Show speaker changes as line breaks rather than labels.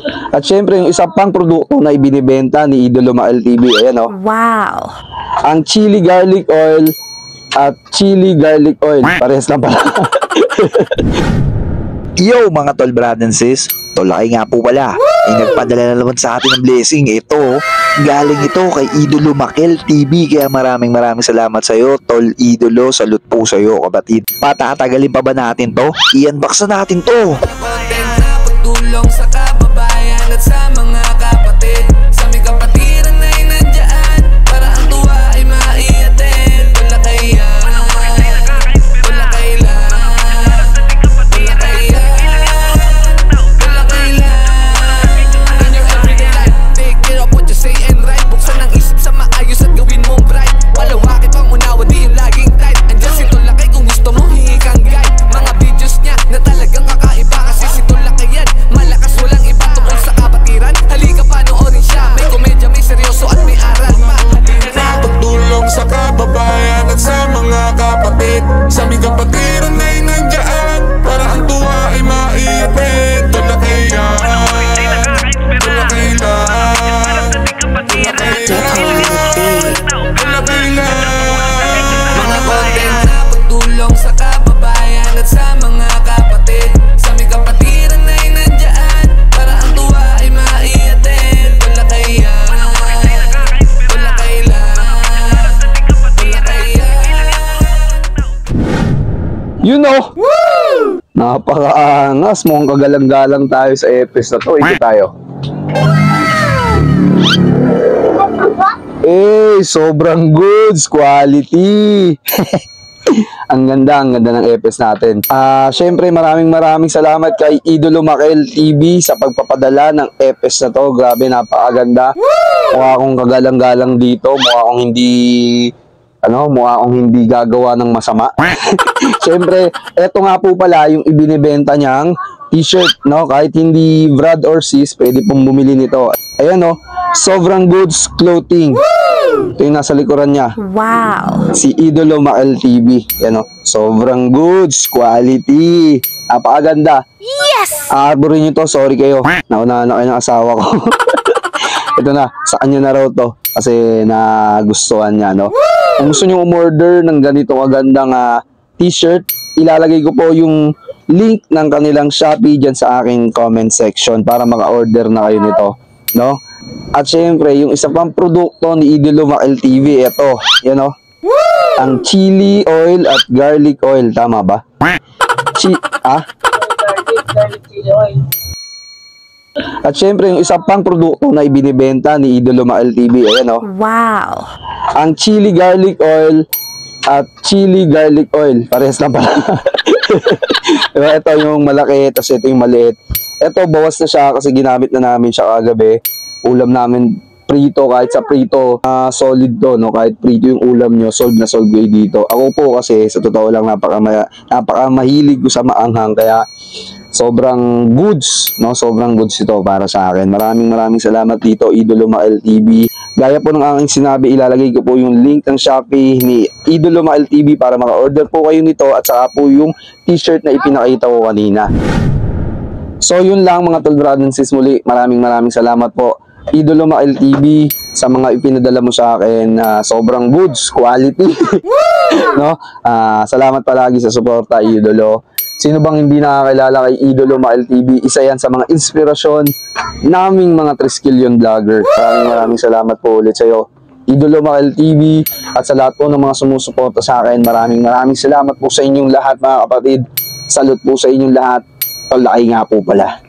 At syempre, yung isa pang produkto na ibinibenta ni Idolo Mael TV, ayan o.
Wow!
Ang chili garlic oil at chili garlic oil. Parehas lang pala.
Yo mga tol, brad and sis, tolaki nga po pala. Nagpadala na naman sa atin ng blessing. Ito, galing ito kay Idolo Mael TV. Kaya maraming salamat sa iyo, tol Idolo. Salute po sa iyo, kapatid. Patatagalin pa ba natin to? I-unbox na natin to.
Pagtulong sa kababayan at sa mga kapatid, sa may kapatiran na inandyan, para ang tuwa ay maiatid. Wala kailan, wala kailan, wala kailan, wala kailan. In your everyday life, take care of what you say and write. Buksan ang isip sa maayos at gawin mong bright. Palawakin pang unawa, di yung laging tight. Andyan si Tulakay kung gusto mo hingi kang guide. Mga videos niya na talagang kakaiba, kasi si Tulakay yan malakas, walang iba tungkol sa kapatiran. Halika panoorin siya, may komedya, may seryoso at may aral pa.
Pagtulong sa kababayan at sa mga kapatid, sa may kapatiran na inandyan, para ang tuwa ay maiatid. Tulakay yan, tulakay lang, tulakay lang.
Mga content na pagtulong sa kababayan at sa mga kapatid, sa may kapatiran na inandyan, para ang tuwa ay maiatid. Wala kailan, wala kailan, wala kailan.
You know, napakaangas. Mukhang kagalang-galang tayo sa episode na to. Ikot tayo. Sobrang goods, quality. Ang ganda ng EPS natin. Syempre maraming salamat kay Idolo Mael TV sa pagpapadala ng EPS na to. Grabe, napakaganda. Mukha akong kagalang-galang dito. Mukha akong hindi gagawa ng masama. Syempre, eto nga po pala yung ibinibenta niyang t-shirt, no? Kahit hindi Brad or sis, pwede pong bumili nito. Ayan, no? Sobrang goods clothing. Ito yung nasa likuran niya.
Wow!
Si Idolo Mael TV. Yan, no? Sobrang goods quality. Napakaganda.
Yes!
Aarborin nyo to. Sorry kayo. Naunahan na kayo ng asawa ko. Ito na. Sa kanya na raw to. Kasi nagustuhan niya, no? Kung gusto nyo umorder ng ganito kagandang t-shirt, ilalagay ko po yung link ng kanilang Shopee dyan sa aking comment section para maka-order na kayo nito, no? At syempre, yung isa pang produkto ni Idolo Mael TV, ito, yan, no? Ang chili oil at garlic oil, tama ba?
Garlic chili oil.
At syempre, yung isa pang produkto na ibinibenta ni Idolo Mael TV, ayan, no?
Wow!
Ang chili garlic oil at chili garlic oil. Parehas lang pala. Diba? Ito yung malaki, tapos ito yung maliit. Ito, bawas na siya kasi ginamit na namin siya kagabi. Ulam namin prito, kahit sa prito solid to, no? Kahit prito yung ulam nyo, solve na solve kayo dito. Ako po kasi, sa totoo lang, napaka mahilig ko sa maanghang, kaya sobrang goods, no? Sobrang goods ito para sa akin. Maraming salamat dito, Idolo Mael TV. Gaya po ng aking sinabi, ilalagay ko po yung link ng Shopee ni Idolo Mael TV para maka-order po kayo nito, at saka po yung t-shirt na ipinakita ko kanina. So yun lang mga tol, brad and sis, muli maraming salamat po Idolo Mael TV sa mga ipinadala mo sa akin. Sobrang goods quality. No? Salamat palagi sa suporta, Idolo. Sino bang hindi nakakilala kay Idolo Mael TV? Isa yan sa mga inspirasyon naming mga Triskelion vlogger. Maraming salamat po ulit sa iyo, Idolo Mael TV, at sa lahat po ng mga sumusuporta sa akin. Maraming salamat po sa inyong lahat, mga kapatid. Salute po sa inyong lahat. Tolaki nga po pala.